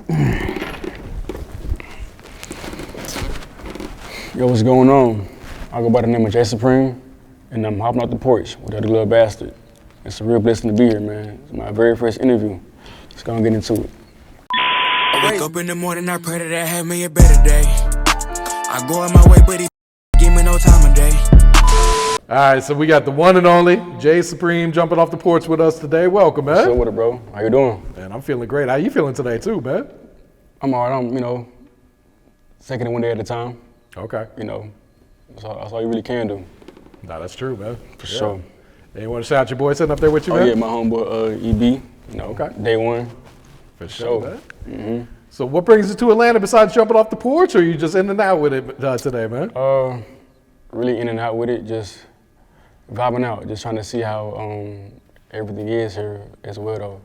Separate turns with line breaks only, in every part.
Yo, what's going on? I go by the name of JCEPReme, and I'm hopping off the porch with that little bastard. It's a real blessing to be here, man. It's my very first interview. Let's go and get into it.
I wake up in the morning, I pray that I have me a better day. I go on my way, but he give me no time of day.
All right, so we got the one and only JCEPReme jumping off the porch with us today. Welcome, man.
What's up with it, bro? How you doing?
Man, I'm feeling great. How you feeling today, too, man?
I'm all right. I'm, taking it one day at a time.
Okay.
That's all you really can do.
Nah, that's true, man.
For sure.
Hey, you want to shout out your boy sitting up there with you, man?
Yeah, my homeboy, EB.
Okay.
Day one.
For sure, man.
Mm-hmm.
So what brings you to Atlanta besides jumping off the porch, or are you just in and out with it today, man?
Really in and out with it, just vibing out, just trying to see how everything is here as well, though.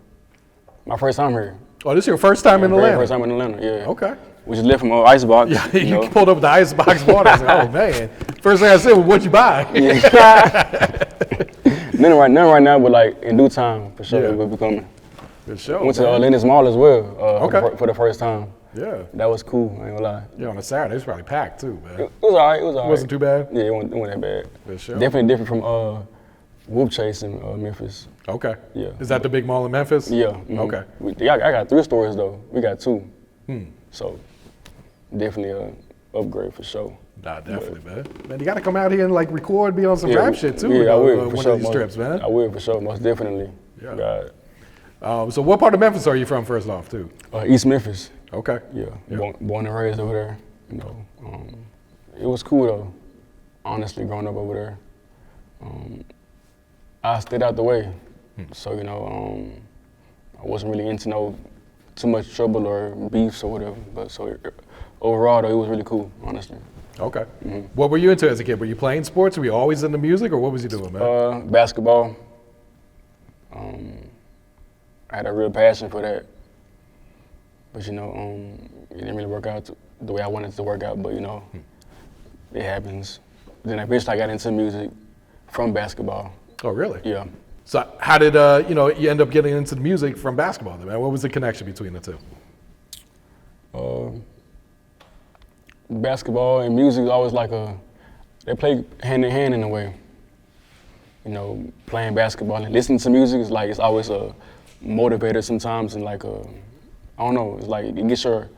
My first time here.
Oh, this is your first time in Atlanta?
First time in Atlanta, yeah.
Okay.
We just left from Icebox.
Yeah, you pulled up with the Icebox water. I was like, oh, man. First thing I said was, what'd you buy?
Yeah. None right now, but like in due time, for sure, it will be coming.
For sure.
Went to Lennox Mall as well for the first time.
Yeah.
That was cool, I ain't gonna lie.
Yeah, on a Saturday, it's probably packed too, man.
It was all right, it
wasn't too bad?
Yeah, it wasn't that bad.
For sure.
Definitely different from Whoop Chase in Memphis.
Okay.
Yeah.
Is that the big mall in Memphis?
Yeah. Mm-hmm.
Okay.
I got 3 stores though. We got 2. So definitely an upgrade for sure.
Nah, definitely, man. Man, you got to come out here and like record, be on some rap shit too.
Yeah, I will for
one
sure.
of these trips, man.
I will for sure, most definitely.
Yeah. So what part of Memphis are you from, first off, too?
East Memphis.
Okay.
Yeah. Born and raised over there. It was cool though. Honestly, growing up over there, I stayed out the way, so I wasn't really into too much trouble or beefs or whatever. But so overall, though, it was really cool, honestly.
Okay. Mm-hmm. What were you into as a kid? Were you playing sports? Were you always into music, or what was you doing, man?
Basketball. I had a real passion for that, but it didn't really work out the way I wanted it to work out. But it happens. Then eventually I got into music from basketball.
Oh, really?
Yeah.
So how did you end up getting into the music from basketball, then, man? What was the connection between the two?
Basketball and music is always they play hand in hand in a way. Playing basketball and listening to music is it's always a motivator sometimes, and I don't know, it's like it gets you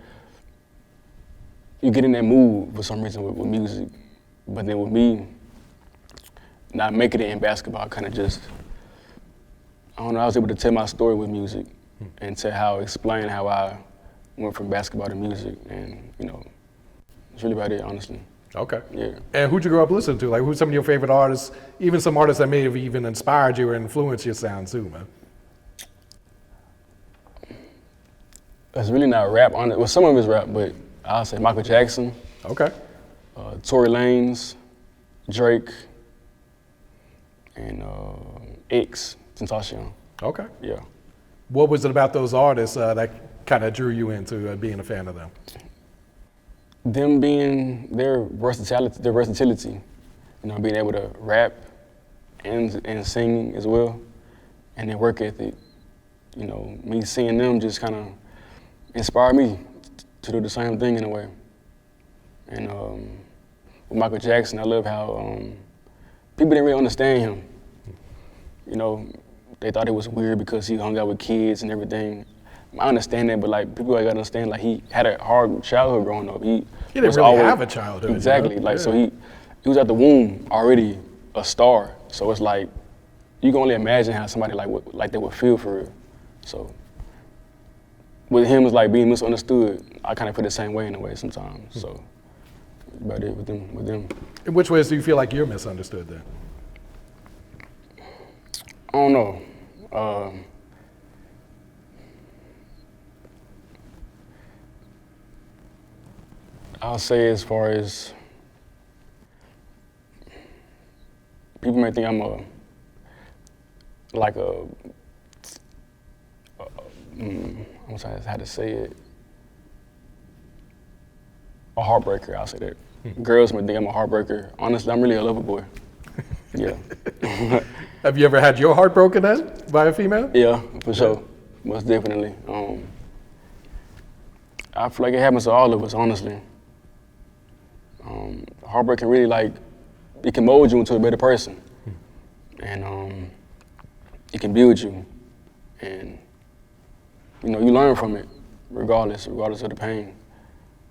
get in that mood for some reason with music. But then with me not making it in basketball, kind of just, I don't know, I was able to tell my story with music and explain how I went from basketball to music, and it's really about it, honestly.
Okay.
Yeah.
And who'd you grow up listening to? Like, who's some of your favorite artists, even some artists that may have even inspired you or influenced your sound too, man?
It's really not rap, well, some of it's rap, but I'll say Michael Jackson.
Okay.
Tory Lanez, Drake, and X, Tentacion.
Okay.
Yeah.
What was it about those artists that kind of drew you into being a fan of them?
Them being their versatility, being able to rap and sing as well, and their work ethic. Me seeing them just kind of inspired me to do the same thing in a way. And with Michael Jackson, I love how people didn't really understand him. They thought it was weird because he hung out with kids and everything. I understand that, but people gotta understand, he had a hard childhood growing up. He
didn't really have a childhood.
Exactly. So he was at the womb already a star. So it's you can only imagine how somebody they would feel for real. So with him, it's being misunderstood. I kind of feel the same way in a way sometimes. So about it with them.
In which ways do you feel like you're misunderstood then?
I don't know. I'll say as far as people may think I'm I don't know how to say it. A heartbreaker, I'll say that. Girls may think I'm a heartbreaker. Honestly, I'm really a lover boy. Yeah.
Have you ever had your heart broken then by a female?
Yeah, for sure. Most definitely. I feel like it happens to all of us, honestly. Heartbreak can really it can mold you into a better person. And it can build you. And, you learn from it regardless of the pain,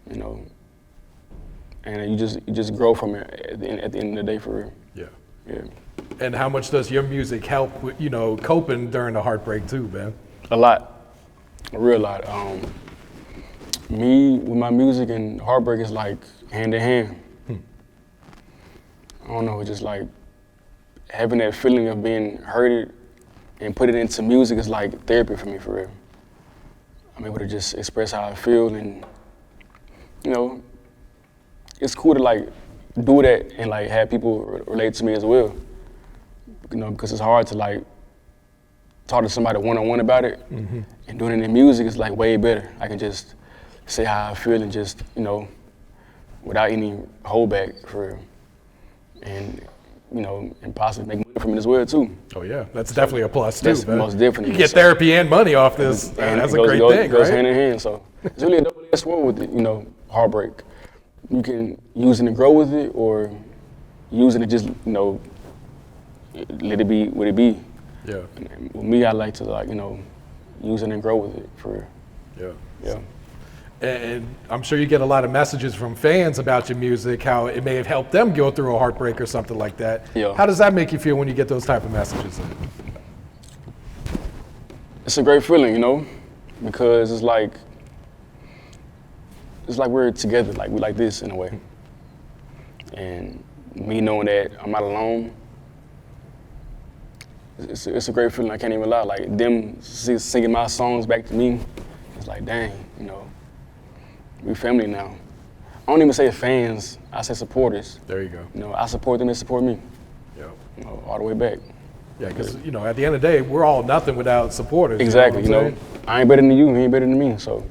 And you just grow from it at the end of the day, for real.
Yeah.
Yeah.
And how much does your music help with, coping during the heartbreak too, man?
A lot, a real lot. Me with my music and heartbreak is like hand in hand. I don't know, it's just like having that feeling of being hurted and put it into music is like therapy for me, for real. I'm able to just express how I feel, and it's cool to do that and have people relate to me as well. Because it's hard to talk to somebody one-on-one about it, and doing it in music is way better. I can just say how I feel and just without any holdback, for real. And possibly make money from it as well too.
Oh yeah, that's definitely a plus too.
That's
man.
most definitely.
You get therapy and money off this.
And
that's
it
a great thing,
it goes
right?
hand in hand. So it's really a double-edged sword with it, heartbreak. You can use it to grow with it, or use it to just let it be what it be.
Yeah.
And with me, I like to use it and grow with it, for real.
Yeah.
Yeah.
And I'm sure you get a lot of messages from fans about your music, how it may have helped them go through a heartbreak or something like that.
Yeah.
How does that make you feel when you get those type of messages?
It's a great feeling, because it's like we're together, we like this in a way. And me knowing that I'm not alone, it's a great feeling. I can't even lie. Them singing my songs back to me, it's like, dang, we family now. I don't even say fans, I say supporters.
There you go.
I support them, they support me.
Yeah.
All the way back.
Yeah, because at the end of the day, we're all nothing without supporters.
Exactly.
You know what I'm saying?
I ain't better than you, he ain't better than me. So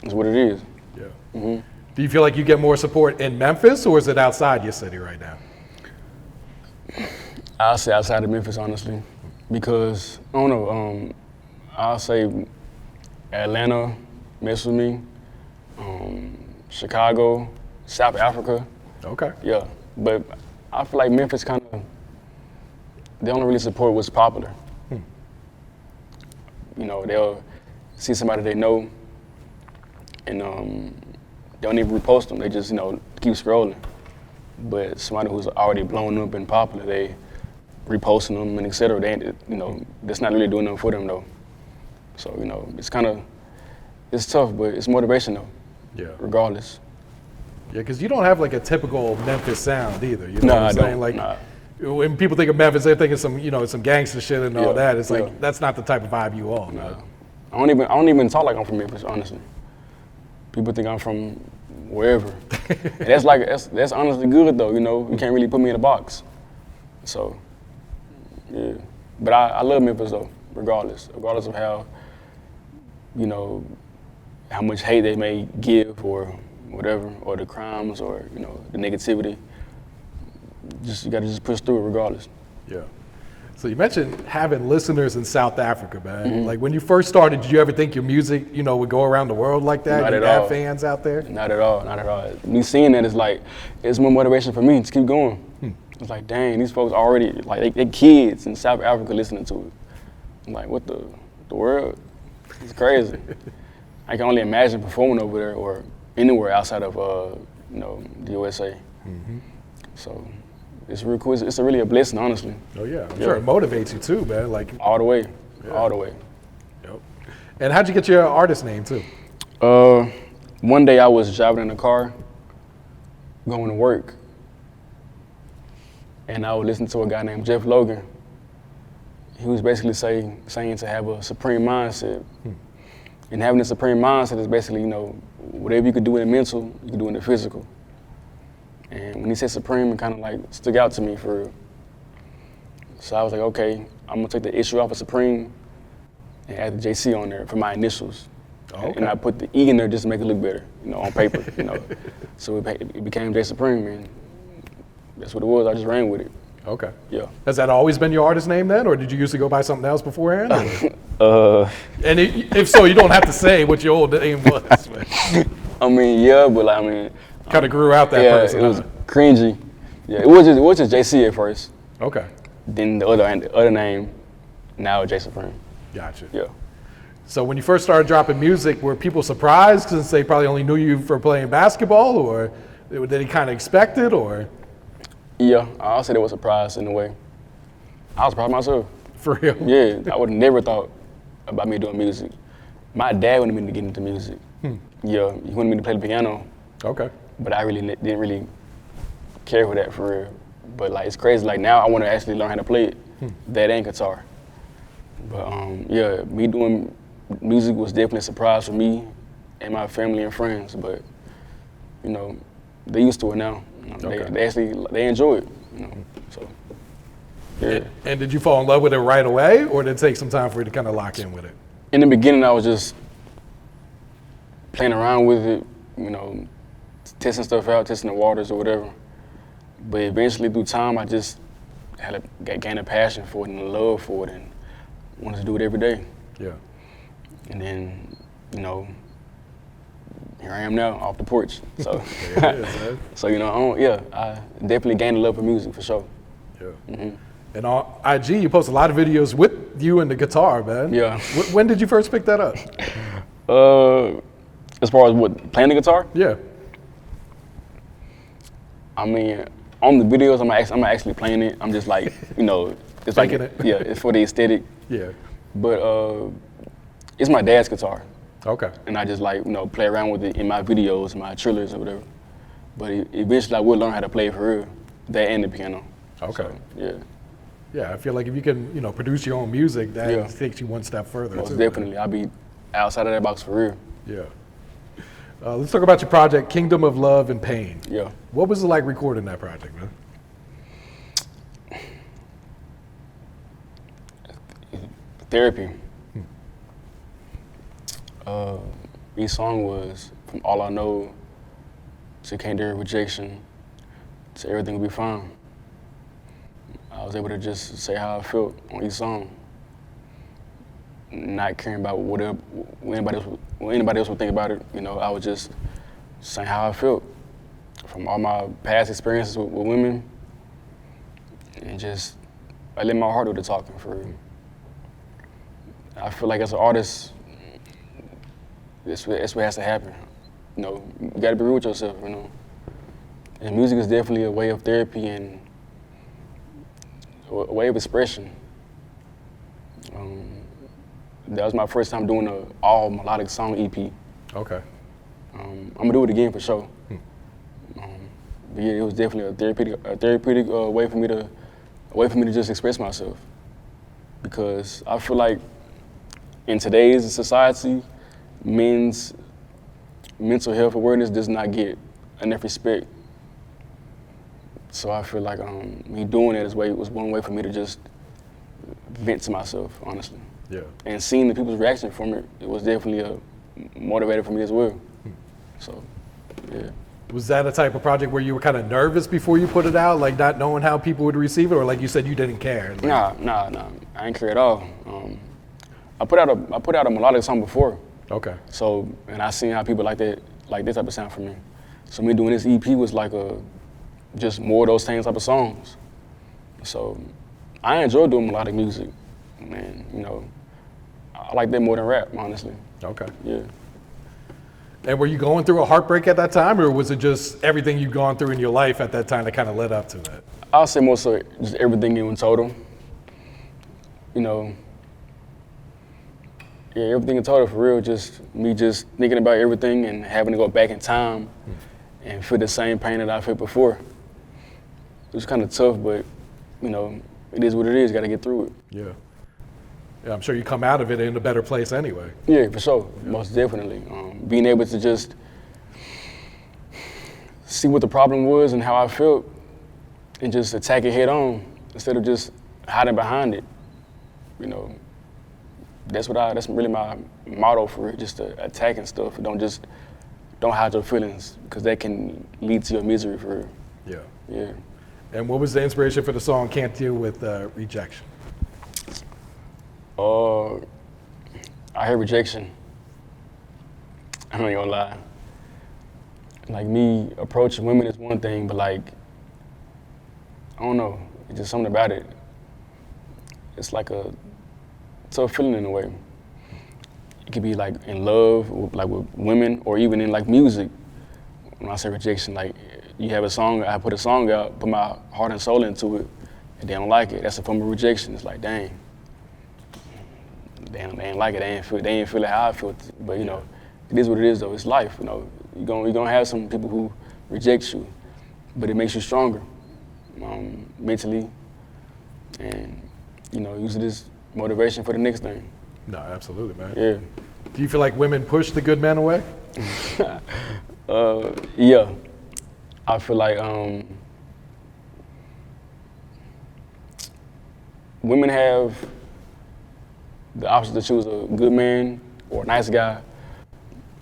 that's what it is.
Yeah.
Mm-hmm.
Do you feel like you get more support in Memphis, or is it outside your city right now?
I'll say outside of Memphis, honestly, because I don't know. I'll say Atlanta mess with me, Chicago, South Africa.
Okay.
Yeah, but I feel like Memphis they don't really support what's popular. They'll see somebody they know, and they don't even repost them. They just keep scrolling. But somebody who's already blown up and popular, they reposting them and etc. They that's not really doing nothing for them though. So it's tough, but it's motivation though.
Yeah.
Regardless.
Yeah, because you don't have a typical Memphis sound either. You know
No,
what I'm
I
saying?
don't.
When people think of Memphis, they're thinking some gangster shit and all
Yeah,
that. It's
yeah.
that's not the type of vibe you all.
Nah. I don't even talk like I'm from Memphis, honestly. People think I'm from wherever. And that's honestly good though. You can't really put me in a box. So yeah, but I love Memphis though, regardless of how how much hate they may give or whatever, or the crimes or the negativity. You gotta just push through it regardless.
Yeah. So you mentioned having listeners in South Africa, man.
Mm-hmm.
When you first started, did you ever think your music, would go around the world like that?
Not
You'd
at
have
all.
fans out there?
Not at all. Me seeing that is it's more motivation for me to keep going. It's like, dang, these folks already, they kids in South Africa listening to it. I'm like, what the world? It's crazy. I can only imagine performing over there or anywhere outside of, the USA.
Mm-hmm.
So it's real cool. It's really a blessing, honestly.
Oh yeah, I'm sure it motivates you too, man.
All the way,
Yeah.
all the way.
Yep. And how'd you get your artist name too?
One day I was driving in a car, going to work, and I would listen to a guy named Jeff Logan. He was basically saying to have a supreme mindset. And having a supreme mindset is basically, whatever you could do in the mental, you can do in the physical. And when he said supreme, it kind of stuck out to me for real. So I was like, okay, I'm gonna take the issue off of supreme and add the JC on there for my initials.
Okay.
And I put the E in there just to make it look better, on paper, So it became JCEPReme, and that's what it was. I just ran with it.
Okay.
Yeah.
Has that always been your artist name then, or did you used to go by something else beforehand? And if so, you don't have to say what your old name was.
I mean, yeah, but like, I mean,
Kind of grew out that
yeah,
person.
it was
huh?
cringy. Yeah, it was just JC at first.
Okay,
Then the other name, now JCEPReme.
gotcha.
Yeah.
So when you first started dropping music, were people surprised since they probably only knew you for playing basketball, or did they kind of expect it, or?
Yeah, I'll say that was a surprise in a way. I was proud of myself.
For real?
Yeah, I would have never thought about me doing music. My dad wanted me to get into music. Yeah, he wanted me to play the piano,
Okay.
but I really didn't really care for that for real. But like, it's crazy. Like now, I want to actually learn how to play it, that and guitar. But yeah, me doing music was definitely a surprise for me and my family and friends. But you know, they used to it now. You know,
Okay.
they enjoy it. You know, so yeah.
And did you fall in love with it right away, or did it take some time for you to kind of lock in with it?
In the beginning, I was just playing around with it, you know, testing stuff out, testing the waters or whatever. But eventually, through time, I just gained a passion for it and a love for it, and wanted to do it every day.
Yeah.
And then, you know, here I am now, off the porch. So,
There it is, man.
so you know, I definitely gained a love for music for sure.
Yeah. And on IG, you post a lot of videos with you and the guitar, man.
Yeah.
When did you first pick that up?
As far as what, playing the guitar?
Yeah.
I mean, on the videos, I'm not actually playing it. I'm just like, you know, it's like,
Faking it.
yeah, it's for the aesthetic.
Yeah.
But it's my dad's guitar,
Okay.
and I just like, you know, play around with it in my videos, my trailers or whatever. But eventually, I will learn how to play for real, that and the piano.
Okay.
So, yeah,
Yeah, I feel like if you can, you know, produce your own music, that
Yeah.
takes you one step further.
most
too,
definitely. I'll be outside of that box for real.
man. Yeah. Let's talk about your project, Kingdom of Love and Pain.
Yeah.
What was it like recording that project, man?
Therapy. Each song was from All I Know to Can't Deal With Rejection to Everything Will Be Fine. I was able to just say how I felt on each song, not caring about what anybody else would think about it. You know, I was just saying how I felt from all my past experiences with women, and just I let my heart do the talking for real. I feel like as an artist, that's what has to happen. You know, you gotta be real with yourself, you know. And music is definitely a way of therapy and a way of expression. That was my first time doing an all melodic song EP.
Okay.
I'm gonna do it again for sure. But yeah, it was definitely a therapeutic way for me to just express myself. Because I feel like in today's society, men's mental health awareness does not get enough respect. So I feel like me doing it was one way for me to just vent to myself, honestly.
Yeah.
And seeing the people's reaction from it, it was definitely a motivator for me as well. So, yeah.
Was that a type of project where you were kind of nervous before you put it out, like not knowing how people would receive it, or like you said, you didn't care? Like,
Nah. I ain't care at all. I put out a melodic song before.
Okay.
So, and I seen how people like this type of sound from me. So me doing this EP was like just more of those same type of songs. So I enjoy doing melodic music, and you know, I like that more than rap, honestly.
Okay.
Yeah.
And were you going through a heartbreak at that time, or was it just everything you'd gone through in your life at that time that kind of led up to that?
I'll say more so just everything in total. You know, yeah, everything in total for real, just me just thinking about everything and having to go back in time and feel the same pain that I felt before. It was kind of tough, but you know, it is what it is, gotta get through it.
Yeah. Yeah, I'm sure you come out of it in a better place anyway.
Yeah, for sure, most definitely. Being able to just see what the problem was and how I felt and just attack it head on instead of just hiding behind it. You know, that's really my motto for it, just to attacking stuff. Don't hide your feelings, because that can lead to your misery for real.
Yeah.
Yeah.
And what was the inspiration for the song Can't Deal With Rejection?
I hear rejection. I ain't gonna lie. Like me approaching women is one thing, but like, I don't know, it's just something about it. It's like a tough feeling in a way. It could be like in love, with women, or even in like music. When I say rejection, like you have a song, I put a song out, put my heart and soul into it, and they don't like it. That's a form of rejection. It's like, dang, they ain't like it. They ain't feel it how I feel. But you know, it is what it is though. It's life. You know, you're gonna have some people who reject you, but it makes you stronger, mentally, and you know, use it as motivation for the next thing.
No, absolutely, man.
Yeah.
Do you feel like women push the good men away?
Yeah. I feel like women have the option to choose a good man or a nice guy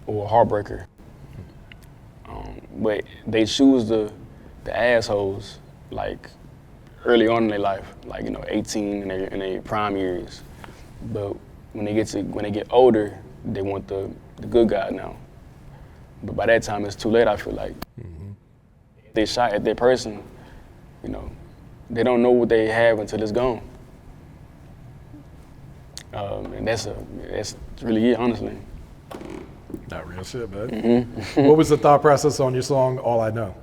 or a heartbreaker. But they choose the assholes like early on in their life, like 18 in their prime years. But when they get older, they want the good guy now. But by that time, it's too late. I feel like if they shot at their person, they don't know what they have until it's gone. And that's really it, honestly.
Not real shit, man. What was the thought process on your song, All I Know?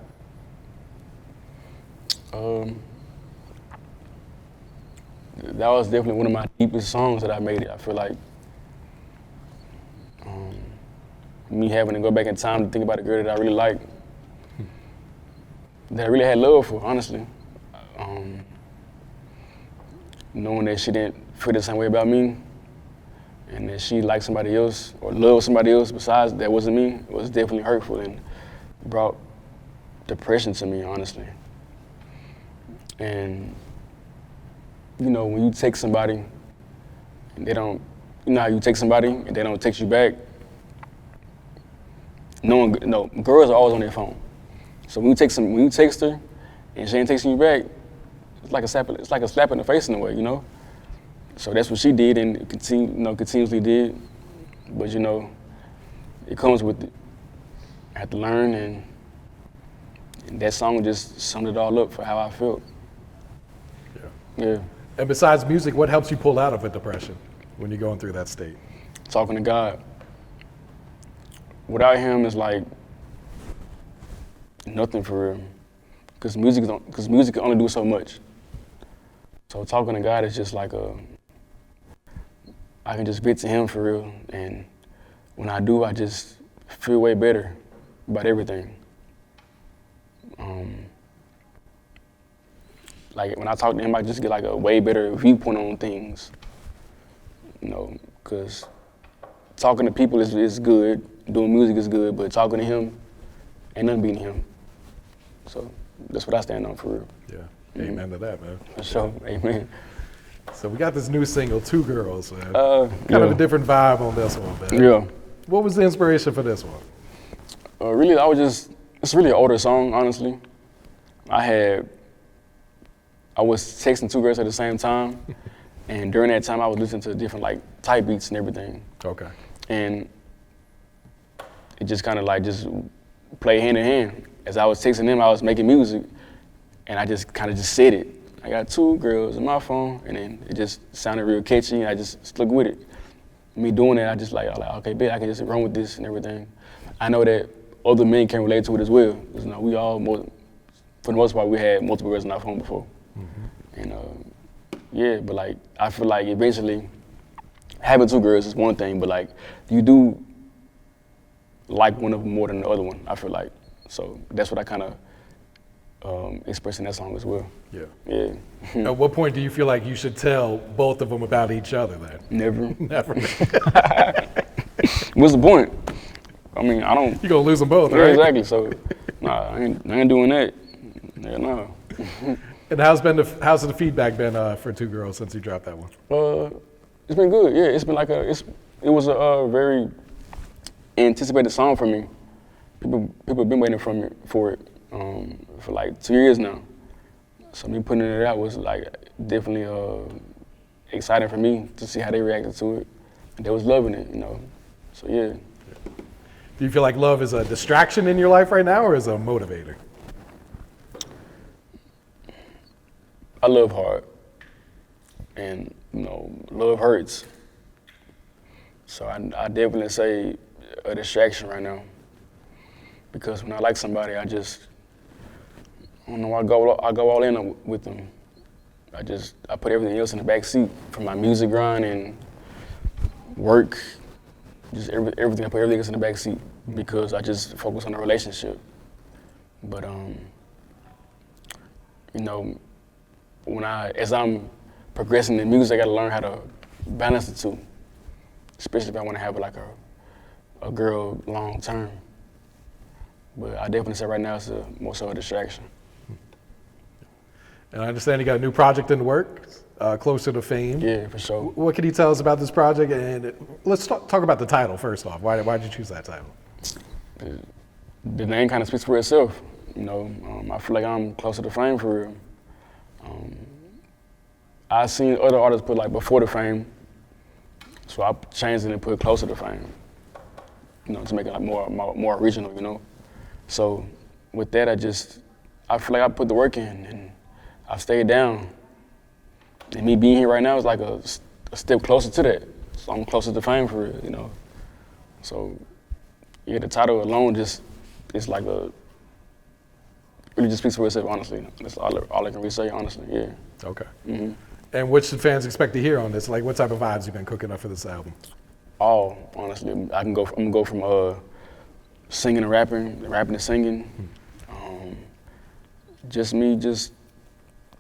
That was definitely one of my deepest songs that I made. I feel like me having to go back in time to think about a girl that I really liked, that I really had love for, honestly. Knowing that she didn't feel the same way about me, and that she liked somebody else or loved somebody else besides that wasn't me, it was definitely hurtful and brought depression to me, honestly. And when you take somebody and they don't, how you take somebody and they don't text you back, girls are always on their phone. So when you text her and she ain't texting you back, it's like a slap in the face in a way, So that's what she did and continuously did. But it comes with it. I had to learn, and that song just summed it all up for how I felt. Yeah.
And besides music, what helps you pull out of a depression when you're going through that state?
Talking to God. Without him, it's like nothing for real. Because music can only do so much. So talking to God is just like I can just vent to him for real. And when I do, I just feel way better about everything. Like when I talk to him, I just get like a way better viewpoint on things. Because talking to people is good, doing music is good, but talking to him ain't nothing beating him. So that's what I stand on for real.
Yeah, amen to that, man.
For sure, amen. So
we got this new single, Two Girls, man. Kind of a different vibe on this one, man.
Yeah.
What was the inspiration for this one?
Really, it's really an older song, honestly. I was texting two girls at the same time, and during that time I was listening to different type beats and everything.
Okay.
And it just kind of just played hand in hand. As I was texting them, I was making music, and I just kind of said it. I got two girls on my phone, and then it just sounded real catchy, and I just stuck with it. Me doing that, I just okay, bet I can just run with this and everything. I know that other men can relate to it as well. Because, we all, for the most part, we had multiple girls on our phone before. And yeah, but I feel like eventually having two girls is one thing, but you do like one of them more than the other one, I feel like. So that's what I kind of express in that song as well. Yeah.
At what point do you feel like you should tell both of them about each other then?
Never.
Never.
What's the point? I mean, I don't.
You're gonna lose them both,
yeah,
right?
Exactly. So, nah, I ain't doing that. Yeah, no.
And how's the feedback been for Two Girls since you dropped that one?
It's been good. Yeah, it's been it was a very anticipated song for me. People have been waiting for it for 2 years now. So me putting it out was definitely exciting for me to see how they reacted to it. they was loving it, you know. So yeah.
Do you feel like love is a distraction in your life right now, or is it a motivator?
I love hard, and you know, love hurts. So I definitely say a distraction right now, because when I like somebody, I don't know, I go all in with them. I put everything else in the back seat, from my music grind and work, just everything. I put everything else in the back seat because I just focus on the relationship. But you know, as I'm progressing in music, I gotta learn how to balance the two, especially if I want to have like a girl long term. But I definitely say right now it's more so a distraction.
And I understand you got a new project in the works, Closer to Fame.
Yeah, for sure.
What can you tell us about this project? And let's talk about the title first off. Why did you choose that title?
The name kind of speaks for itself. You know, I feel like I'm closer to fame for real. I've seen other artists put like before the fame, so I changed it and put closer to fame. You know, to make it like more original. You know, so with that, I feel like I put the work in and I've stayed down. And me being here right now is like a step closer to that. So I'm closer to fame for real. You know, so yeah, the title alone it's like really just speaks for itself, honestly. That's all I can really say, honestly, yeah.
Okay.
Mm-hmm.
And what should fans expect to hear on this? Like, what type of vibes you been cooking up for this album?
All, honestly. I'm gonna go from singing and rapping to singing. Just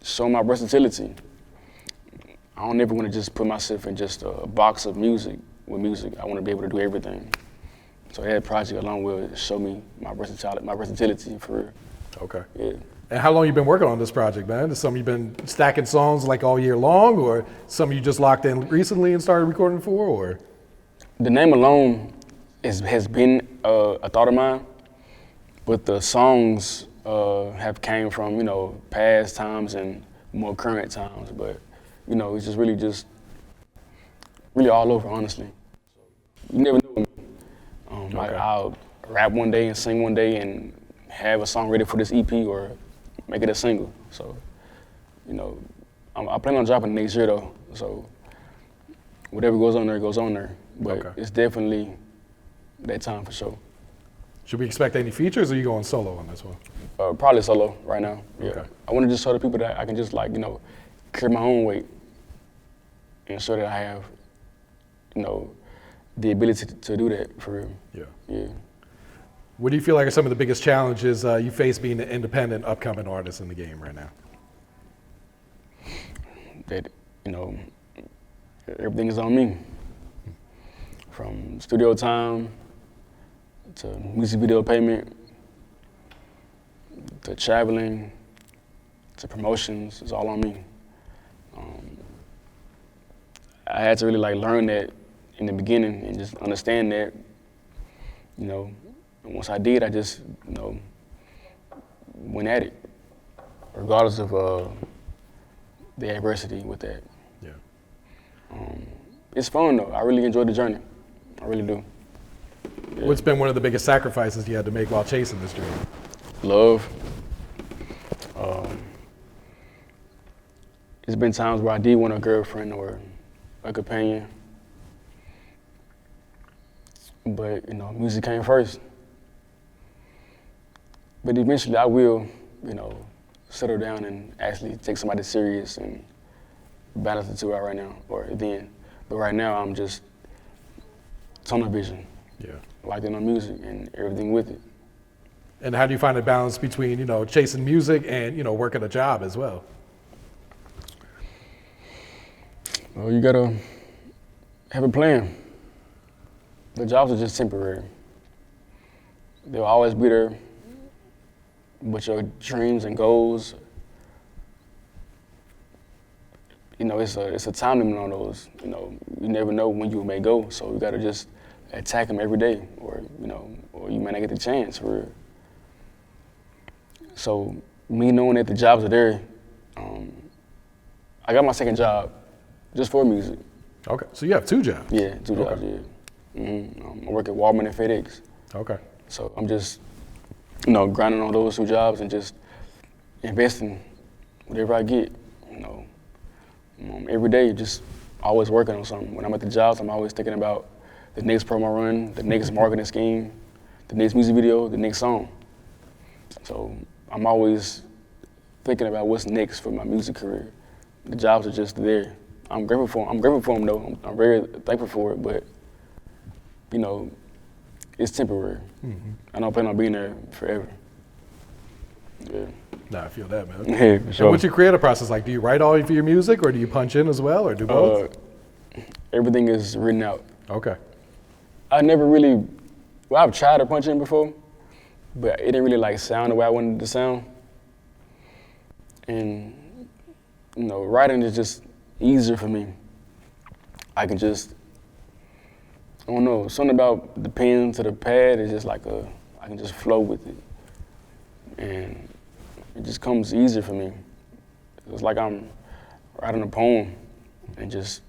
show my versatility. I don't ever want to just put myself in just a box of music. I want to be able to do everything. So that project alone will show me my versatility for real.
Okay.
Yeah.
And how long you been working on this project, man? Is some of you been stacking songs like all year long, or some of you just locked in recently and started recording for, or?
The name alone has been a thought of mine, but the songs have came from, you know, past times and more current times. But, you know, it's just really all over, honestly. You never know. Like I'll rap one day and sing one day and have a song ready for this EP or make it a single. So, you know, I plan on dropping next year though. So whatever goes on there, goes on there. But It's definitely that time for sure.
Should we expect any features, or are you going solo on this one?
Probably solo right now. Yeah.
Okay.
I want to just show the people that I can just like, you know, carry my own weight and show that I have, you know, the ability to do that for real.
Yeah.
Yeah.
What do you feel like are some of the biggest challenges you face being an independent, upcoming artist in the game right now?
That, you know, everything is on me. From studio time to music video payment to traveling to promotions, it's all on me. I had to really like learn that in the beginning and just understand that, you know. And once I did, I just, you know, went at it, regardless of the adversity with that.
Yeah.
It's fun though. I really enjoyed the journey. I really do. Yeah.
What's been one of the biggest sacrifices you had to make while chasing this dream?
Love. It's been times where I did want a girlfriend or a companion, but you know, music came first. But eventually I will, you know, settle down and actually take somebody serious and balance the two out right now, or then. But right now I'm just tunnel vision.
Yeah.
Locked in on music and everything with it.
And how do you find a balance between, you know, chasing music and, you know, working a job as well?
Well, you gotta have a plan. The jobs are just temporary. They'll always be there, but your dreams and goals, you know, it's a time limit on those. You know, you never know when you may go, so you gotta just attack them every day, or you know, or you may not get the chance for real. So me knowing that the jobs are there, I got my second job just for music.
Okay, so you have 2 jobs?
Yeah, 2 jobs, yeah. I work at Walmart and FedEx.
Okay.
So I'm just, grinding on those 2 jobs and just investing whatever I get, every day, just always working on something. When I'm at the jobs, I'm always thinking about the next promo run, the next marketing scheme, the next music video, the next song. So I'm always thinking about what's next for my music career. The jobs are just there. I'm grateful for them. I'm grateful for them though. I'm very thankful for it, but it's temporary. I don't plan on being there forever. Yeah.
Nah, I feel that, man.
Yeah, for sure.
And what's your creative process like? Do you write all of your music, or do you punch in as well, or do both?
Everything is written out.
Okay.
I never really, I've tried to punch in before, but it didn't really sound the way I wanted it to sound. And, writing is just easier for me. I can just, I don't know, something about the pen to the pad is just I can just flow with it. And it just comes easier for me. It's like I'm writing a poem and just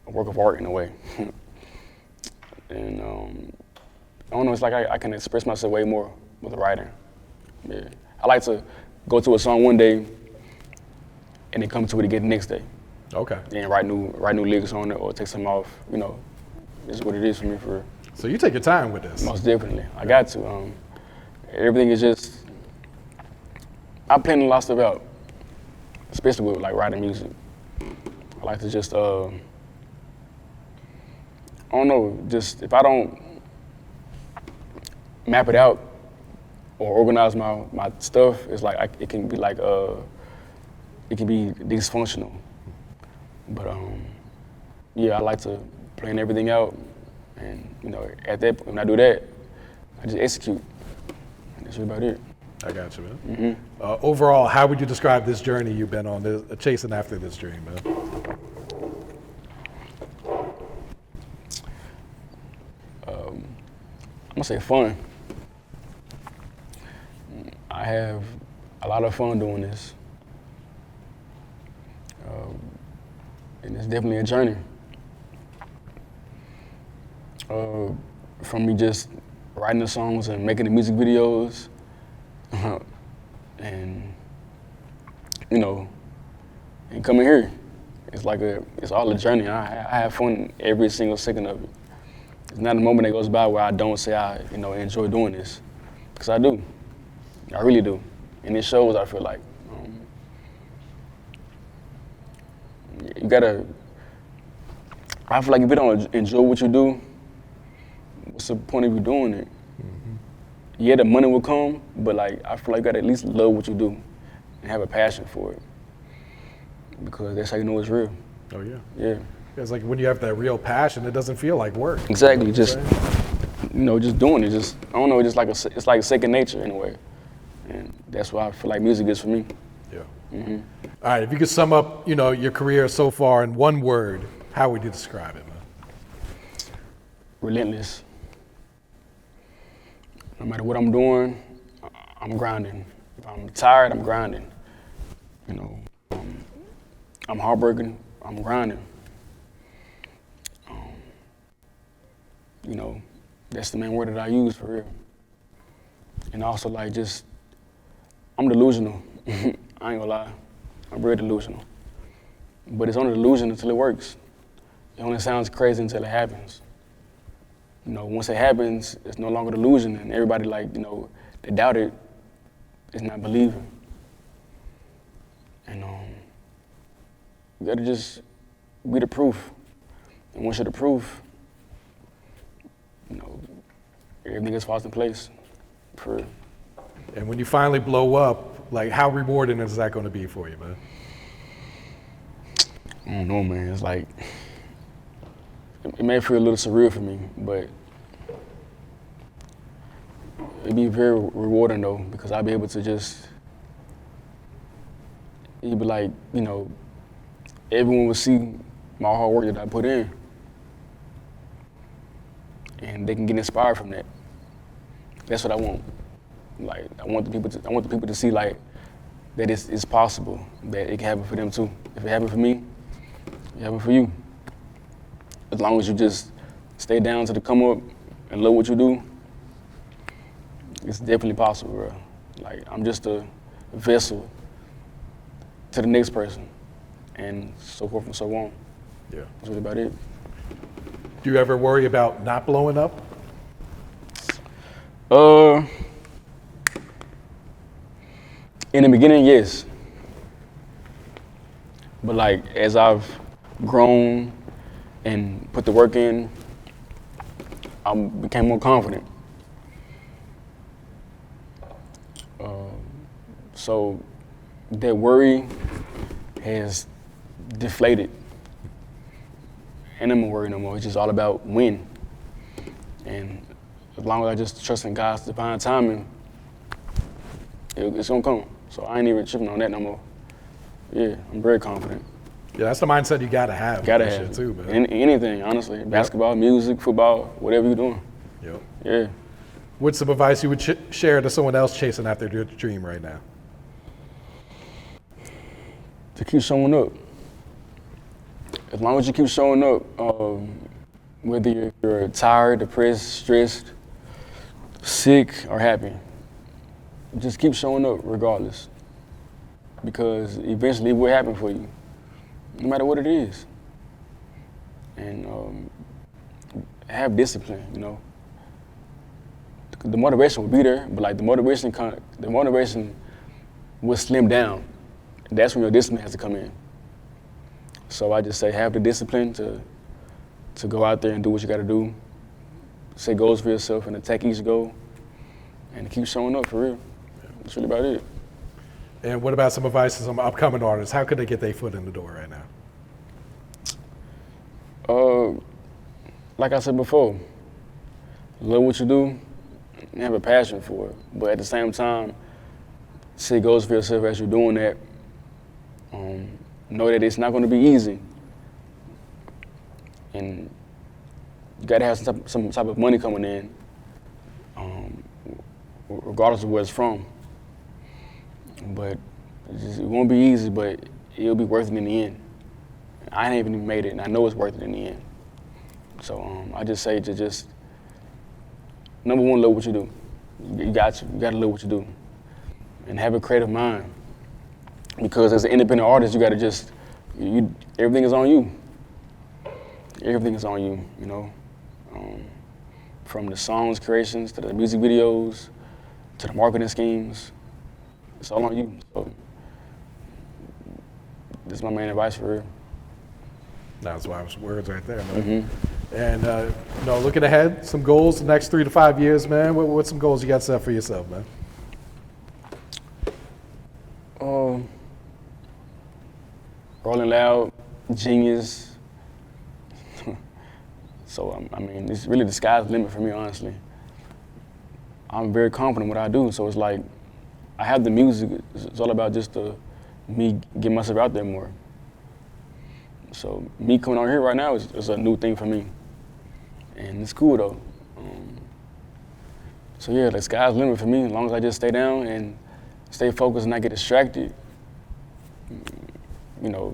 a work of art in a way. And I don't know, it's like I can express myself way more with writing. Yeah. I like to go to a song one day and then come to it again the next day.
Okay.
And write new lyrics on it or take some off, It's what it is for me for.
So you take your time with this?
Most definitely. I got to. Everything is just, I plan a lot of stuff out, especially with writing music. I like to just, I don't know, just if I don't map it out or organize my stuff, it's it can be it can be dysfunctional. But yeah, I like to plan everything out, and at that point, when I do that, I just execute. And that's about it.
I got you, man. Overall, how would you describe this journey you've been on, chasing after this dream, man?
I'm gonna say fun. I have a lot of fun doing this. And it's definitely a journey. From me just writing the songs and making the music videos, and and coming here. It's all a journey. I have fun every single second of it. There's not a moment that goes by where I don't say I enjoy doing this, because I do. I really do, and it shows. I feel like you gotta. I feel like if you don't enjoy what you do, what's the point of you doing it? Yeah, the money will come, but I feel like you gotta at least love what you do and have a passion for it, because that's how you know it's real.
Oh yeah.
Yeah.
It's like when you have that real passion, it doesn't feel like work.
Exactly. Just just doing it. Just I don't know. It's like second nature in a way, and that's why I feel like music is for me.
Yeah. All right. If you could sum up, your career so far in one word, how would you describe it, man?
Relentless. No matter what I'm doing, I'm grinding. If I'm tired, I'm grinding. I'm heartbroken, I'm grinding. That's the main word that I use for real. And also I'm delusional. I ain't gonna lie, I'm very delusional. But it's only delusion until it works. It only sounds crazy until it happens. Once it happens, it's no longer delusion, and everybody they doubt it, is not believing. And you gotta just be the proof. And once you're the proof, everything just falls in place. For real.
And when you finally blow up, how rewarding is that going to be for you, man?
I don't know, man. It's it may feel a little surreal for me, but it'd be very rewarding though, because I'll be able to it'd be everyone will see my hard work that I put in, and they can get inspired from that. That's what I want. I want the people to see that it's possible, that it can happen for them too. If it happened for me, it happened for you. as long as you just stay down to the come up and love what you do, it's definitely possible, bro. Like, I'm just a vessel to the next person, and so forth and so on.
Yeah.
That's really about it.
Do you ever worry about not blowing up?
In the beginning, yes. But like, as I've grown and put the work in, I became more confident. So that worry has deflated. And I'm not worried no more. It's just all about when. And as long as I just trust in God's divine timing, it's gonna come. So I ain't even tripping on that no more. Yeah, I'm very confident.
Yeah, that's the mindset you gotta have.
Gotta
for
have
shit too, man.
anything, honestly. Basketball, music, football, whatever you're doing.
Yep.
Yeah.
What's some advice you would share to someone else chasing after their dream right now?
To keep showing up. As long as you keep showing up, whether you're tired, depressed, stressed, sick, or happy, just keep showing up regardless. Because eventually it will happen for you, no matter what it is. And have discipline, you know. The motivation will be there, but like the motivation will slim down. That's when your discipline has to come in. So I just say have the discipline to go out there and do what you got to do. Set goals for yourself and attack each goal, and keep showing up for real. That's really about it.
And what about some advice to some upcoming artists? How could they get their foot in the door right now?
Like I said before, love what you do and have a passion for it. But at the same time, set goals for yourself as you're doing that. Know that it's not going to be easy. And you got to have some type of money coming in, regardless of where it's from. But it won't be easy, but it'll be worth it in the end. I ain't even made it, and I know it's worth it in the end. So I just say to just, number one, love what you do. You got to love what you do. And have a creative mind. Because as an independent artist, you got to just, everything is on you. Everything is on you, you know. From the songs creations, to the music videos, to the marketing schemes. It's all on you. So this is my main advice for real.
That's wise words right there, man. Mm-hmm. And looking ahead, some goals the next 3 to 5 years, man. What's some goals you got set for yourself, man?
Rolling Loud, Genius. So I mean, it's really the sky's the limit for me, honestly. I'm very confident in what I do, so it's like, I have the music. It's all about just me getting myself out there more. So me coming out here right now is a new thing for me, and it's cool though. So yeah, the sky's the limit for me. As long as I just stay down and stay focused and not get distracted, you know,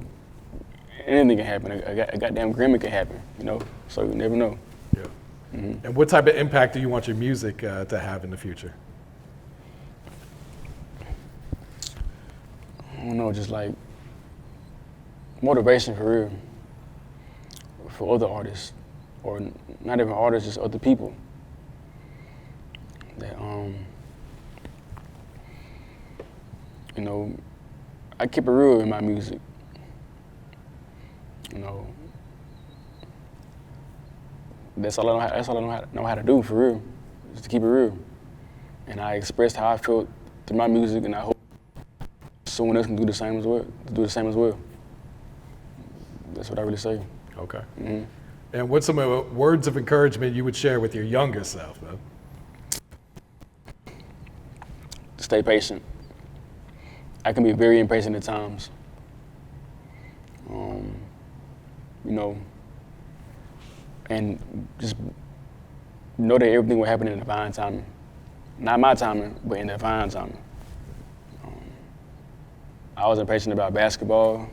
anything can happen. A goddamn Grammy can happen, you know. So you never know.
Yeah. Mm-hmm. And what type of impact do you want your music to have in the future?
I don't know, just like motivation for real, for other artists, or not even artists, just other people. That you know, I keep it real in my music. You know, that's all I know how to do for real, just to keep it real. And I expressed how I felt through my music, and I hope someone else can do the same as well. That's what I really say.
Okay.
Mm-hmm.
And what's some words of encouragement you would share with your younger self, man?
Stay patient. I can be very impatient at times. You know, and just know that everything will happen in divine timing. Not my timing, but in divine timing. I was impatient about basketball,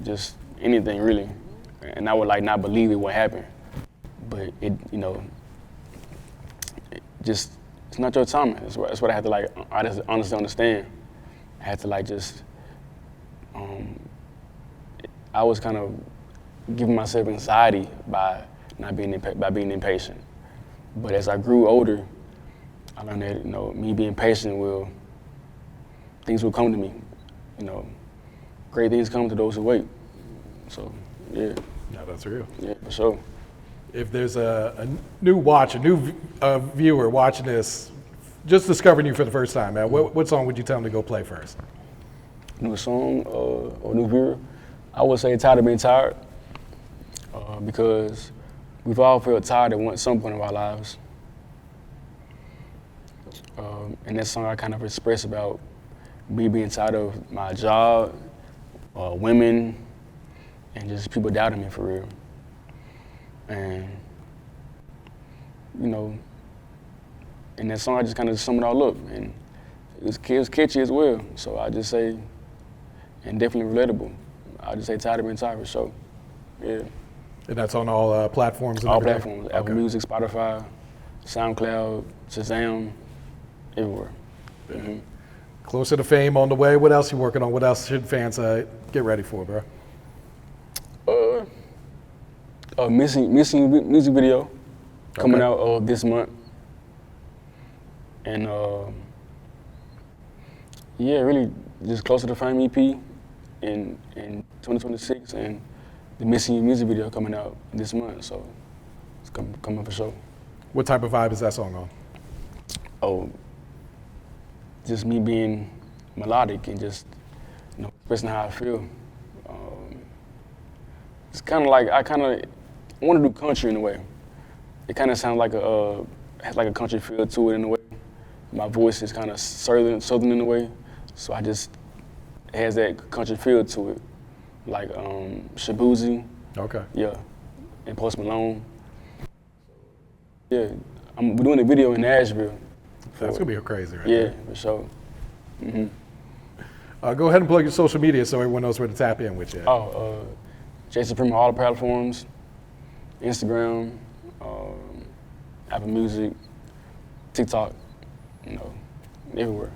just anything really. and I would like not believe it would happen. But it, you know, it's not your timing. That's what I had to like. I just honestly understand. I had to like just. I was kind of giving myself anxiety by not being being impatient. But as I grew older, I learned that me being patient things will come to me. Great things come to those who wait. So yeah.
No, that's real.
Yeah, for sure.
If there's a new viewer watching this, just discovering you for the first time, man, what song would you tell them to go play first?
New song or new viewer? I would say Tired of Being Tired, because we've all felt tired at some point in our lives. And that song I kind of express about me being tired of my job, women, and just people doubting me for real. And, in that song I just kind of sum it all up. And it was catchy as well. So I just say, and definitely relatable. I just say Tired of Being Tired for sure. Yeah.
And that's on all platforms?
All platforms. Apple Music, Spotify, SoundCloud, Shazam, everywhere. Mm-hmm.
Closer to fame on the way. What else you working on? What else should fans get ready for, bro?
Missing music video coming out this month. And really just Closer to Fame EP in 2026, and the Missing You music video coming out this month, so it's coming for sure.
What type of vibe is that song on?
Oh, just me being melodic and just expressing how I feel. It's kind of like I want to do country in a way. It kind of sounds like has like a country feel to it in a way. My voice is kind of southern in a way, so it has that country feel to it, like Shabuzi.
Okay.
Yeah, and Post Malone. Yeah, we're doing a video in Nashville.
That's gonna be crazy, right?
Yeah, for sure. Mm-hmm.
Go ahead and plug your social media so everyone knows where to tap in with you.
JCEPReme on all the platforms, Instagram, Apple Music, TikTok, everywhere.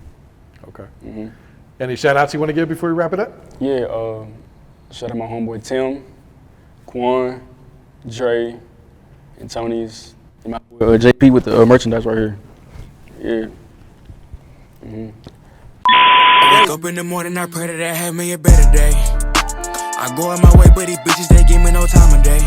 Okay.
Mm-hmm.
Any shout outs you want to give before we wrap it up?
Yeah, shout out my homeboy Tim, Quan, Dre, and Tony's, and my boy JP with the merchandise right here. Yeah. Mm-hmm.
I wake up in the morning, I pray that I have me a better day. I go on my way, but these bitches, they give me no time of day.